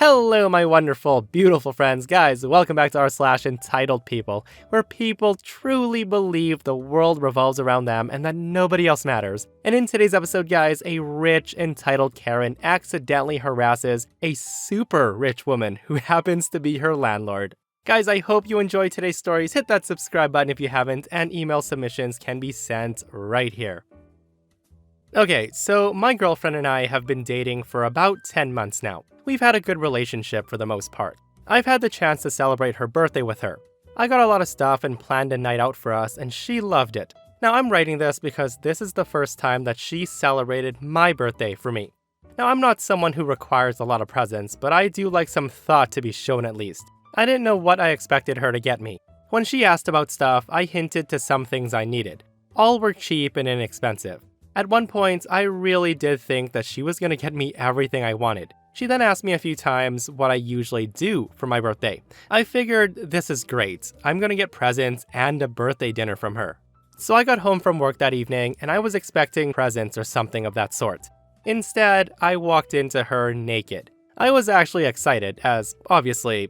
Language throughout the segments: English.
Hello, my wonderful, beautiful friends. Guys, welcome back to r/EntitledPeople, where people truly believe the world revolves around them and that nobody else matters. And in today's episode, guys, a rich, entitled Karen accidentally harasses a super rich woman who happens to be her landlord. Guys, I hope you enjoyed today's stories. Hit that subscribe button if you haven't, and email submissions can be sent right here. Okay, so my girlfriend and I have been dating for about 10 months now. We've had a good relationship for the most part. I've had the chance to celebrate her birthday with her. I got a lot of stuff and planned a night out for us, and she loved it. Now I'm writing this because this is the first time that she celebrated my birthday for me. Now I'm not someone who requires a lot of presents, but I do like some thought to be shown at least. I didn't know what I expected her to get me. When she asked about stuff, I hinted to some things I needed. All were cheap and inexpensive. At one point, I really did think that she was gonna get me everything I wanted. She then asked me a few times what I usually do for my birthday. I figured, this is great. I'm gonna get presents and a birthday dinner from her. So I got home from work that evening and I was expecting presents or something of that sort. Instead, I walked into her naked. I was actually excited as, obviously,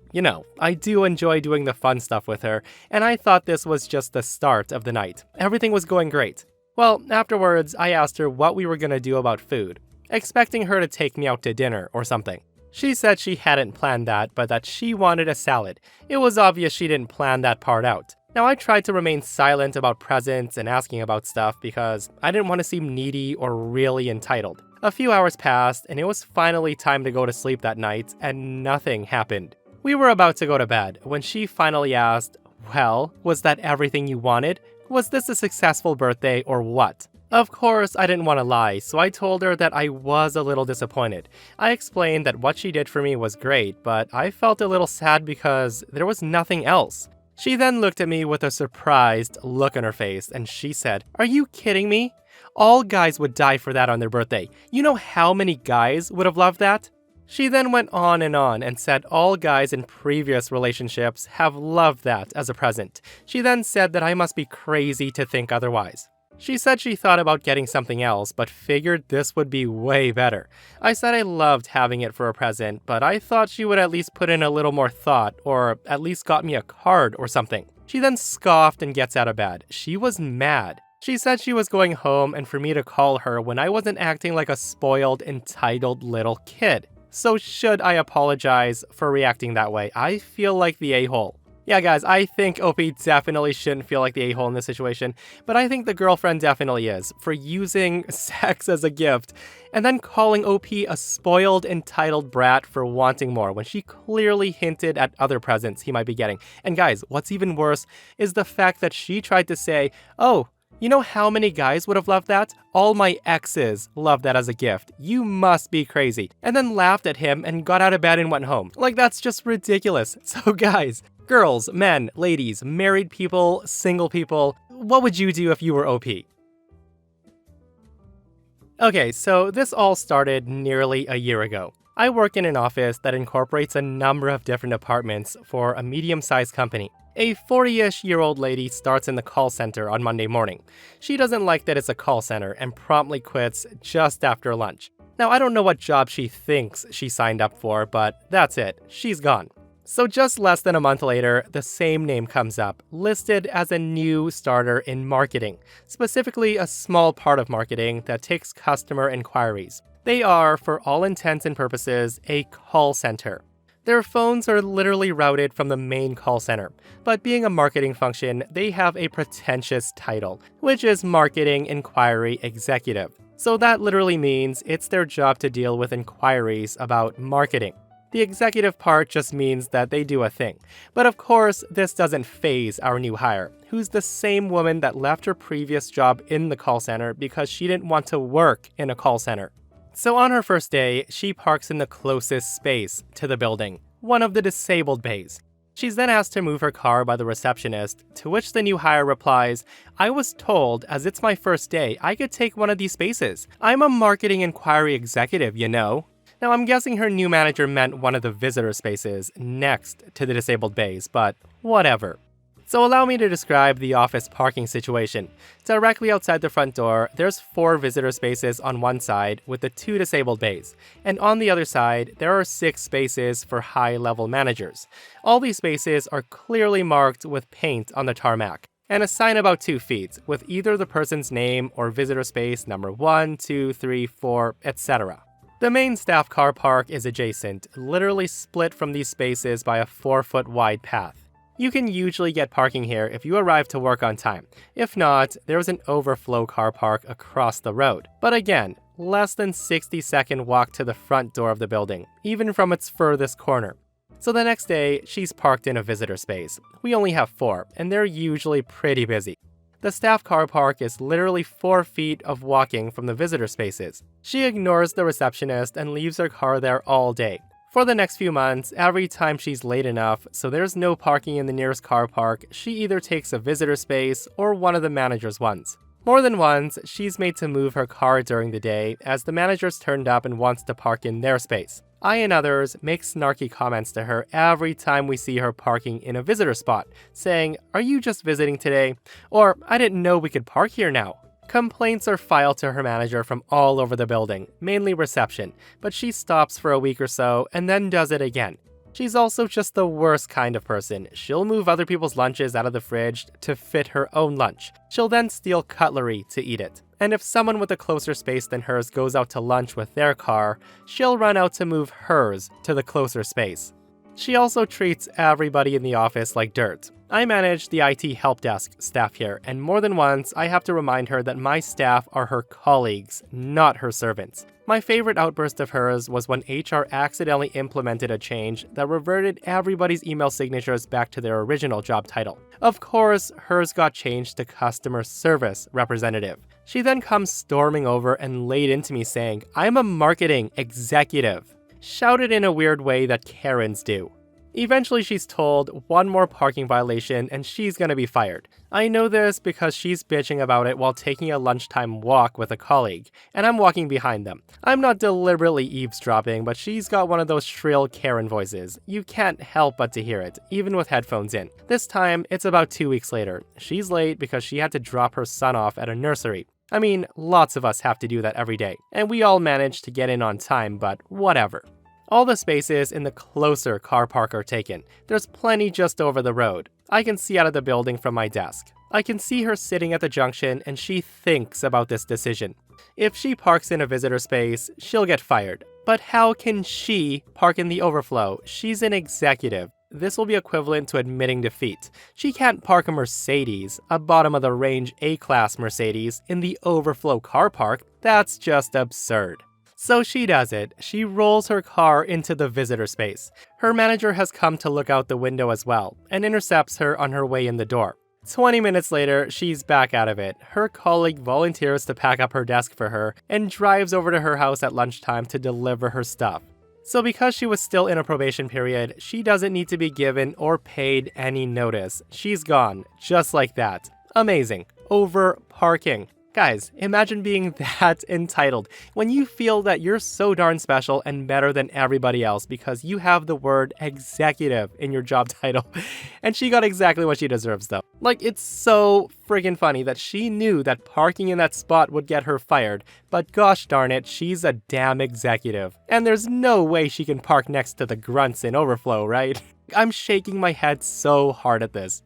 I do enjoy doing the fun stuff with her, and I thought this was just the start of the night. Everything was going great. Well, afterwards, I asked her what we were gonna do about food, expecting her to take me out to dinner or something. She said she hadn't planned that, but that she wanted a salad. It was obvious she didn't plan that part out. Now, I tried to remain silent about presents and asking about stuff because I didn't want to seem needy or really entitled. A few hours passed, and it was finally time to go to sleep that night, and nothing happened. We were about to go to bed when she finally asked, "Well, was that everything you wanted? Was this a successful birthday or what?" Of course, I didn't want to lie, so I told her that I was a little disappointed. I explained that what she did for me was great, but I felt a little sad because there was nothing else. She then looked at me with a surprised look on her face, and she said, "Are you kidding me? All guys would die for that on their birthday. You know how many guys would have loved that?" She then went on and said all guys in previous relationships have loved that as a present. She then said that I must be crazy to think otherwise. She said she thought about getting something else, but figured this would be way better. I said I loved having it for a present, but I thought she would at least put in a little more thought, or at least got me a card or something. She then scoffed and gets out of bed. She was mad. She said she was going home and for me to call her when I wasn't acting like a spoiled, entitled little kid. So should I apologize for reacting that way? I feel like the a-hole. Yeah, guys, I think OP definitely shouldn't feel like the a-hole in this situation, but I think the girlfriend definitely is, for using sex as a gift, and then calling OP a spoiled, entitled brat for wanting more when she clearly hinted at other presents he might be getting. And guys, what's even worse is the fact that she tried to say, "Oh, you know how many guys would have loved that? All my exes loved that as a gift. You must be crazy." And then laughed at him and got out of bed and went home. Like, that's just ridiculous. So guys, girls, men, ladies, married people, single people, what would you do if you were OP? Okay, so this all started nearly a year ago. I work in an office that incorporates a number of different departments for a medium-sized company. A 40-ish-year-old lady starts in the call center on Monday morning. She doesn't like that it's a call center and promptly quits just after lunch. Now, I don't know what job she thinks she signed up for, but that's it. She's gone. So just less than a month later, the same name comes up, listed as a new starter in marketing, specifically a small part of marketing that takes customer inquiries. They are, for all intents and purposes, a call center. Their phones are literally routed from the main call center, but being a marketing function, they have a pretentious title, which is Marketing Inquiry Executive. So that literally means it's their job to deal with inquiries about marketing. The executive part just means that they do a thing. But of course, this doesn't faze our new hire, who's the same woman that left her previous job in the call center because she didn't want to work in a call center. So on her first day, she parks in the closest space to the building, one of the disabled bays. She's then asked to move her car by the receptionist, to which the new hire replies, "I was told, as it's my first day, I could take one of these spaces. I'm a marketing inquiry executive, you know." Now, I'm guessing her new manager meant one of the visitor spaces next to the disabled bays, but whatever. So allow me to describe the office parking situation. Directly outside the front door, there's 4 visitor spaces on one side with the 2 disabled bays, and on the other side, there are 6 spaces for high-level managers. All these spaces are clearly marked with paint on the tarmac, and a sign about 2 feet with either the person's name or visitor space number 1, 2, 3, 4, etc. The main staff car park is adjacent, literally split from these spaces by a 4-foot wide path. You can usually get parking here if you arrive to work on time. If not, there's an overflow car park across the road. But again, less than 60-second walk to the front door of the building, even from its furthest corner. So the next day, she's parked in a visitor space. We only have 4, and they're usually pretty busy. The staff car park is literally 4 feet of walking from the visitor spaces. She ignores the receptionist and leaves her car there all day. For the next few months, every time she's late enough, so there's no parking in the nearest car park, she either takes a visitor space or one of the manager's ones. More than once, she's made to move her car during the day as the manager's turned up and wants to park in their space. I and others make snarky comments to her every time we see her parking in a visitor spot, saying, "Are you just visiting today?" Or, "I didn't know we could park here now." Complaints are filed to her manager from all over the building, mainly reception, but she stops for a week or so and then does it again. She's also just the worst kind of person. She'll move other people's lunches out of the fridge to fit her own lunch. She'll then steal cutlery to eat it. And if someone with a closer space than hers goes out to lunch with their car, she'll run out to move hers to the closer space. She also treats everybody in the office like dirt. I manage the IT help desk staff here, and more than once I have to remind her that my staff are her colleagues, not her servants. My favorite outburst of hers was when HR accidentally implemented a change that reverted everybody's email signatures back to their original job title. Of course, hers got changed to customer service representative. She then comes storming over and laid into me saying, "I'm a marketing executive." Shouted in a weird way that Karens do. Eventually she's told one more parking violation and she's gonna be fired. I know this because she's bitching about it while taking a lunchtime walk with a colleague, and I'm walking behind them. I'm not deliberately eavesdropping, but she's got one of those shrill Karen voices. You can't help but to hear it, even with headphones in. This time, it's about 2 weeks later. She's late because she had to drop her son off at a nursery. I mean, lots of us have to do that every day, and we all manage to get in on time, but whatever. All the spaces in the closer car park are taken. There's plenty just over the road. I can see out of the building from my desk. I can see her sitting at the junction and she thinks about this decision. If she parks in a visitor space, she'll get fired. But how can she park in the overflow? She's an executive. This will be equivalent to admitting defeat. She can't park a Mercedes, a bottom-of-the-range A-class Mercedes, in the overflow car park. That's just absurd. So she does it. She rolls her car into the visitor space. Her manager has come to look out the window as well, and intercepts her on her way in the door. 20 minutes later, she's back out of it. Her colleague volunteers to pack up her desk for her, and drives over to her house at lunchtime to deliver her stuff. So because she was still in a probation period, she doesn't need to be given or paid any notice. She's gone, just like that. Amazing. Over parking. Guys, imagine being that entitled when you feel that you're so darn special and better than everybody else because you have the word executive in your job title. And she got exactly what she deserves though. Like, it's so friggin' funny that she knew that parking in that spot would get her fired, but gosh darn it, she's a damn executive. And there's no way she can park next to the grunts in overflow, right? I'm shaking my head so hard at this.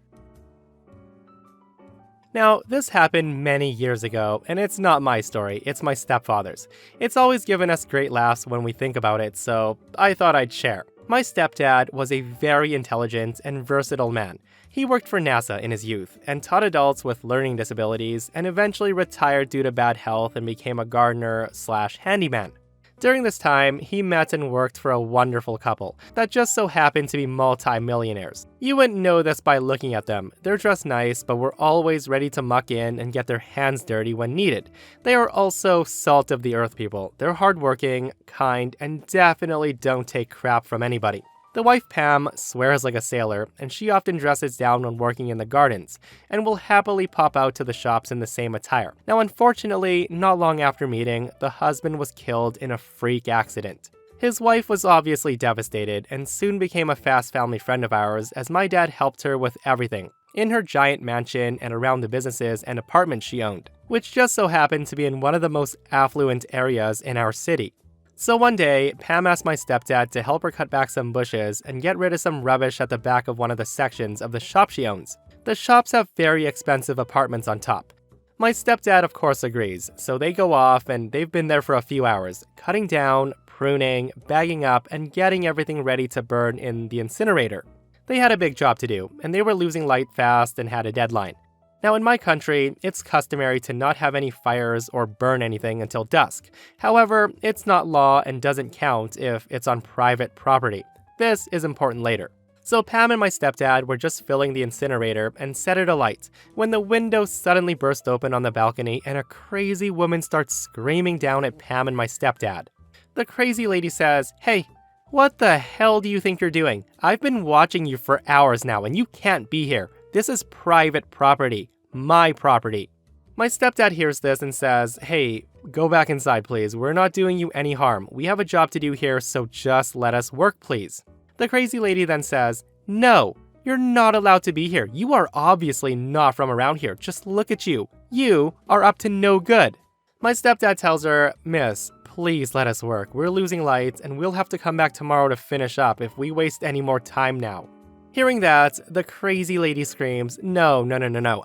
Now, this happened many years ago, and it's not my story, it's my stepfather's. It's always given us great laughs when we think about it, so I thought I'd share. My stepdad was a very intelligent and versatile man. He worked for NASA in his youth, and taught adults with learning disabilities, and eventually retired due to bad health and became a gardener/handyman. During this time, he met and worked for a wonderful couple that just so happened to be multi-millionaires. You wouldn't know this by looking at them. They're dressed nice, but were always ready to muck in and get their hands dirty when needed. They are also salt of the earth people. They're hardworking, kind, and definitely don't take crap from anybody. The wife Pam swears like a sailor, and she often dresses down when working in the gardens, and will happily pop out to the shops in the same attire. Now unfortunately, not long after meeting, the husband was killed in a freak accident. His wife was obviously devastated, and soon became a fast family friend of ours as my dad helped her with everything. in her giant mansion and around the businesses and apartments she owned, which just so happened to be in one of the most affluent areas in our city. So one day, Pam asked my stepdad to help her cut back some bushes and get rid of some rubbish at the back of one of the sections of the shop she owns. The shops have very expensive apartments on top. My stepdad of course agrees, so they go off and they've been there for a few hours, cutting down, pruning, bagging up, and getting everything ready to burn in the incinerator. They had a big job to do, and they were losing light fast and had a deadline. Now in my country, it's customary to not have any fires or burn anything until dusk. However, it's not law and doesn't count if it's on private property. This is important later. So Pam and my stepdad were just filling the incinerator and set it alight when the window suddenly burst open on the balcony and a crazy woman starts screaming down at Pam and my stepdad. The crazy lady says, "Hey, what the hell do you think you're doing? I've been watching you for hours now and you can't be here. This is private property. My property." My stepdad hears this and says, "Hey, go back inside please. We're not doing you any harm. We have a job to do here, so just let us work please." The crazy lady then says, "No, you're not allowed to be here. You are obviously not from around here. Just look at you. You are up to no good." My stepdad tells her, "Miss, please let us work. We're losing light and we'll have to come back tomorrow to finish up if we waste any more time now." Hearing that, the crazy lady screams, No.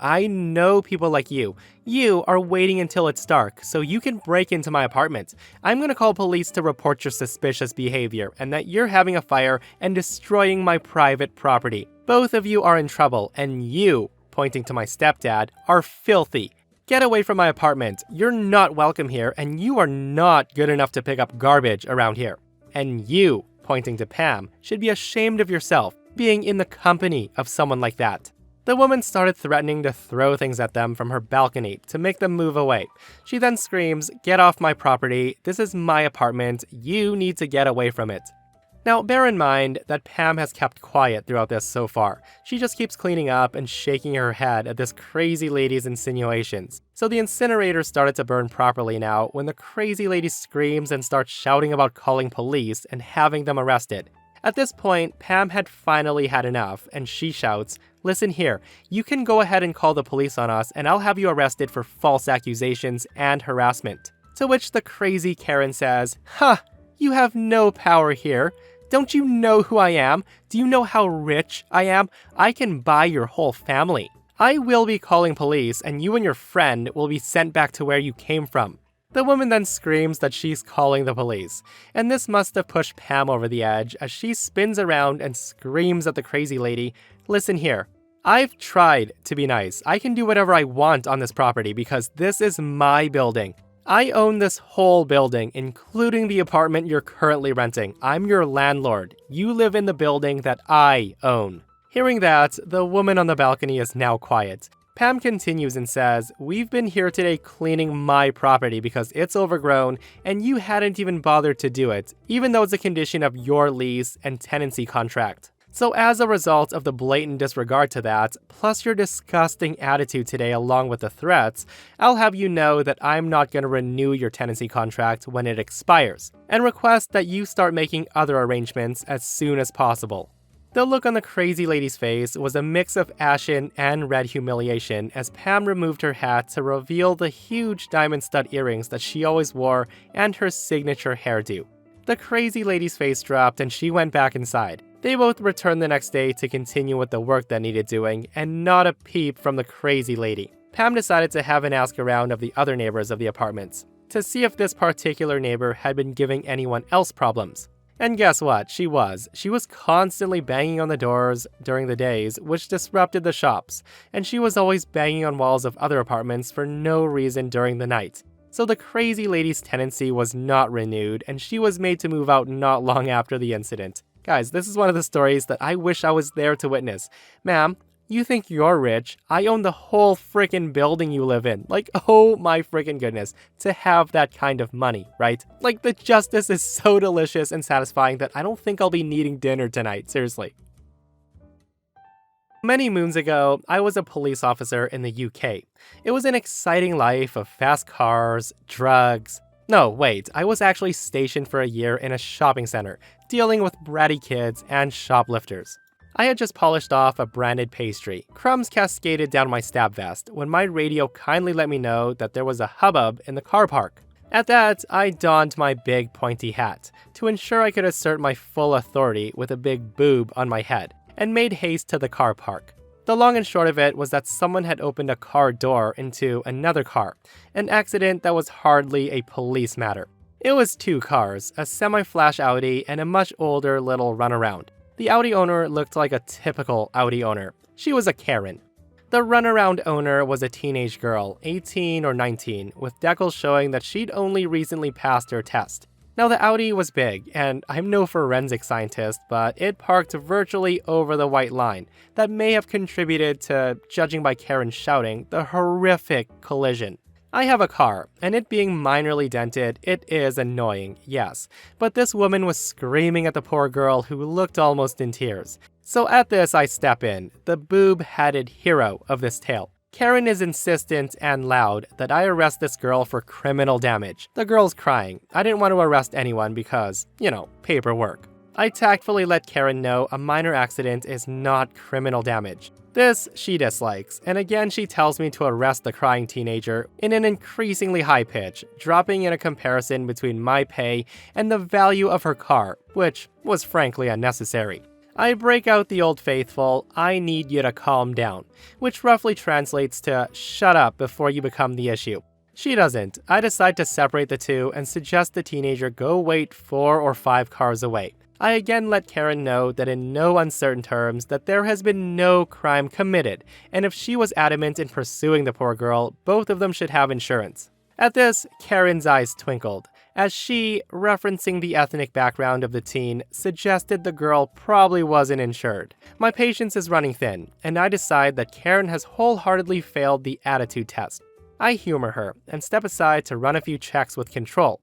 I know people like you. You are waiting until it's dark so you can break into my apartment. I'm gonna call police to report your suspicious behavior and that you're having a fire and destroying my private property. Both of you are in trouble and you," pointing to my stepdad, "are filthy. Get away from my apartment. You're not welcome here and you are not good enough to pick up garbage around here. And you," pointing to Pam, "should be ashamed of yourself, being in the company of someone like that." The woman started threatening to throw things at them from her balcony to make them move away. She then screams, "Get off my property. This is my apartment. You need to get away from it." Now, bear in mind that Pam has kept quiet throughout this so far. She just keeps cleaning up and shaking her head at this crazy lady's insinuations. So the incinerator started to burn properly now when the crazy lady screams and starts shouting about calling police and having them arrested. At this point, Pam had finally had enough, and she shouts, "Listen here, you can go ahead and call the police on us, and I'll have you arrested for false accusations and harassment." To which the crazy Karen says, "Huh, you have no power here. Don't you know who I am? Do you know how rich I am? I can buy your whole family. I will be calling police, and you and your friend will be sent back to where you came from." The woman then screams that she's calling the police, and this must have pushed Pam over the edge as she spins around and screams at the crazy lady, "Listen here, I've tried to be nice. I can do whatever I want on this property because this is my building. I own this whole building, including the apartment you're currently renting. I'm your landlord. You live in the building that I own." Hearing that, the woman on the balcony is now quiet. Pam continues and says, "We've been here today cleaning my property because it's overgrown and you hadn't even bothered to do it, even though it's a condition of your lease and tenancy contract. So as a result of the blatant disregard to that, plus your disgusting attitude today along with the threats, I'll have you know that I'm not going to renew your tenancy contract when it expires, and request that you start making other arrangements as soon as possible." The look on the crazy lady's face was a mix of ashen and red humiliation as Pam removed her hat to reveal the huge diamond stud earrings that she always wore and her signature hairdo. The crazy lady's face dropped and she went back inside. They both returned the next day to continue with the work that needed doing, and not a peep from the crazy lady. Pam decided to have an ask around of the other neighbors of the apartments to see if this particular neighbor had been giving anyone else problems. And guess what? She was. She was constantly banging on the doors during the days, which disrupted the shops, and she was always banging on walls of other apartments for no reason during the night. So the crazy lady's tenancy was not renewed, and she was made to move out not long after the incident. Guys, this is one of the stories that I wish I was there to witness. Ma'am, you think you're rich? I own the whole frickin' building you live in. Like, oh my frickin' goodness, to have that kind of money, right? Like, the justice is so delicious and satisfying that I don't think I'll be needing dinner tonight, seriously. Many moons ago, I was a police officer in the UK. It was an exciting life of fast cars, drugs. No, wait, I was actually stationed for a year in a shopping center, dealing with bratty kids and shoplifters. I had just polished off a branded pastry. Crumbs cascaded down my stab vest when my radio kindly let me know that there was a hubbub in the car park. At that, I donned my big pointy hat to ensure I could assert my full authority with a big boob on my head, and made haste to the car park. The long and short of it was that someone had opened a car door into another car, an accident that was hardly a police matter. It was two cars, a semi-flash Audi and a much older little runaround. The Audi owner looked like a typical Audi owner. She was a Karen. The runaround owner was a teenage girl, 18 or 19, with decals showing that she'd only recently passed her test. Now the Audi was big, and I'm no forensic scientist, but it parked virtually over the white line that may have contributed to, judging by Karen shouting, the horrific collision. I have a car, and it being minorly dented, it is annoying, yes, but this woman was screaming at the poor girl who looked almost in tears. So at this I step in, the boob-hatted hero of this tale. Karen is insistent and loud that I arrest this girl for criminal damage. The girl's crying. I didn't want to arrest anyone because, paperwork. I tactfully let Karen know a minor accident is not criminal damage. This she dislikes, and again she tells me to arrest the crying teenager in an increasingly high pitch, dropping in a comparison between my pay and the value of her car, which was frankly unnecessary. I break out the old faithful, "I need you to calm down," which roughly translates to "shut up before you become the issue." She doesn't. I decide to separate the two and suggest the teenager go wait 4 or 5 cars away. I again let Karen know that in no uncertain terms that there has been no crime committed, and if she was adamant in pursuing the poor girl, both of them should have insurance. At this, Karen's eyes twinkled, as she, referencing the ethnic background of the teen, suggested the girl probably wasn't insured. My patience is running thin, and I decide that Karen has wholeheartedly failed the attitude test. I humor her and step aside to run a few checks with Control.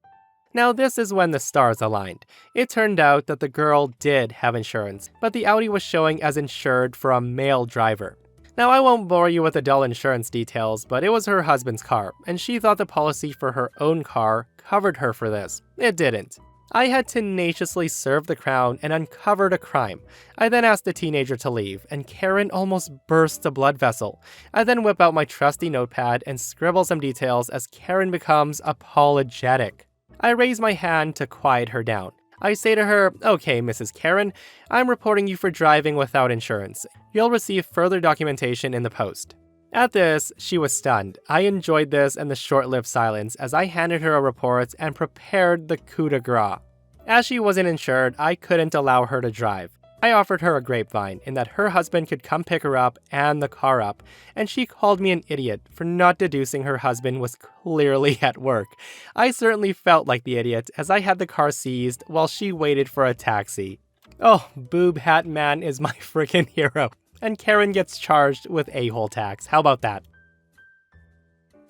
Now this is when the stars aligned. It turned out that the girl did have insurance, but the Audi was showing as insured for a male driver. Now I won't bore you with the dull insurance details, but it was her husband's car, and she thought the policy for her own car covered her for this. It didn't. I had tenaciously served the crown and uncovered a crime. I then asked the teenager to leave, and Karen almost burst a blood vessel. I then whip out my trusty notepad and scribble some details as Karen becomes apologetic. I raise my hand to quiet her down. I say to her, "Okay, Mrs. Karen, I'm reporting you for driving without insurance. You'll receive further documentation in the post." At this, she was stunned. I enjoyed this and the short-lived silence as I handed her a report and prepared the coup de grace. As she wasn't insured, I couldn't allow her to drive. I offered her a grapevine in that her husband could come pick her up and the car up, and she called me an idiot for not deducing her husband was clearly at work. I certainly felt like the idiot as I had the car seized while she waited for a taxi. Oh, Boob Hat Man is my freaking hero, and Karen gets charged with a-hole tax. How about that?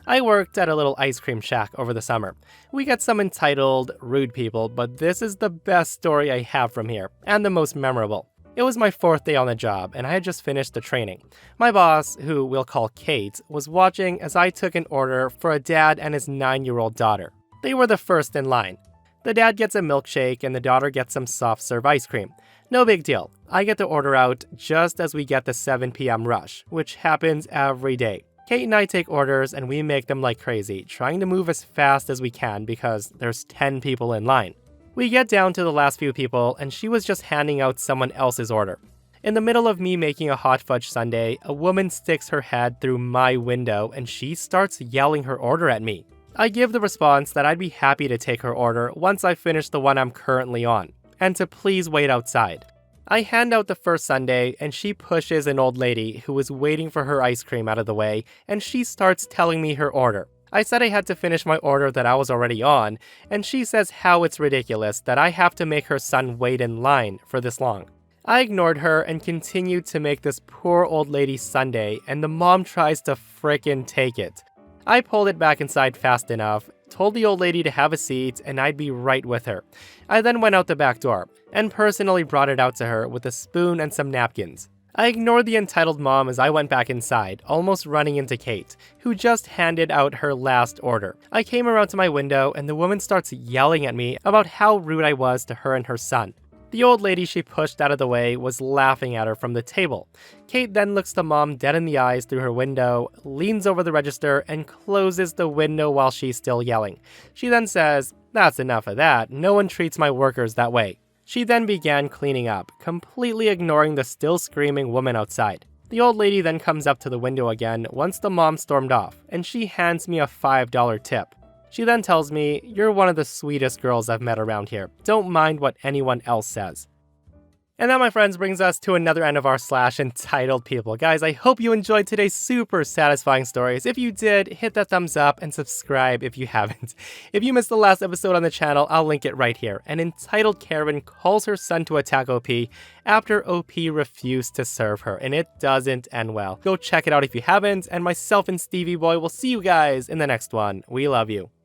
I worked at a little ice cream shack over the summer. We got some entitled, rude people, but this is the best story I have from here, and the most memorable. It was my 4th day on the job, and I had just finished the training. My boss, who we'll call Kate, was watching as I took an order for a dad and his 9-year-old daughter. They were the first in line. The dad gets a milkshake and the daughter gets some soft serve ice cream. No big deal. I get the order out just as we get the 7 p.m. rush, which happens every day. Kate and I take orders and we make them like crazy, trying to move as fast as we can because there's 10 people in line. We get down to the last few people and she was just handing out someone else's order. In the middle of me making a hot fudge sundae, a woman sticks her head through my window and she starts yelling her order at me. I give the response that I'd be happy to take her order once I finish the one I'm currently on, and to please wait outside. I hand out the first sundae, and she pushes an old lady who was waiting for her ice cream out of the way, and she starts telling me her order. I said I had to finish my order that I was already on, and she says how it's ridiculous that I have to make her son wait in line for this long. I ignored her and continued to make this poor old lady sundae, and the mom tries to frickin' take it. I pulled it back inside fast enough, told the old lady to have a seat, and I'd be right with her. I then went out the back door, and personally brought it out to her with a spoon and some napkins. I ignored the entitled mom as I went back inside, almost running into Kate, who just handed out her last order. I came around to my window, and the woman starts yelling at me about how rude I was to her and her son. The old lady she pushed out of the way was laughing at her from the table. Kate then looks the mom dead in the eyes through her window, leans over the register, and closes the window while she's still yelling. She then says, "That's enough of that, no one treats my workers that way." She then began cleaning up, completely ignoring the still screaming woman outside. The old lady then comes up to the window again once the mom stormed off, and she hands me a $5 tip. She then tells me, "You're one of the sweetest girls I've met around here. Don't mind what anyone else says." And that, my friends, brings us to another end of our slash entitled people. Guys, I hope you enjoyed today's super satisfying stories. If you did, hit that thumbs up and subscribe if you haven't. If you missed the last episode on the channel, I'll link it right here. An entitled Karen calls her son to attack OP after OP refused to serve her, and it doesn't end well. Go check it out if you haven't, and myself and Stevie Boy will see you guys in the next one. We love you.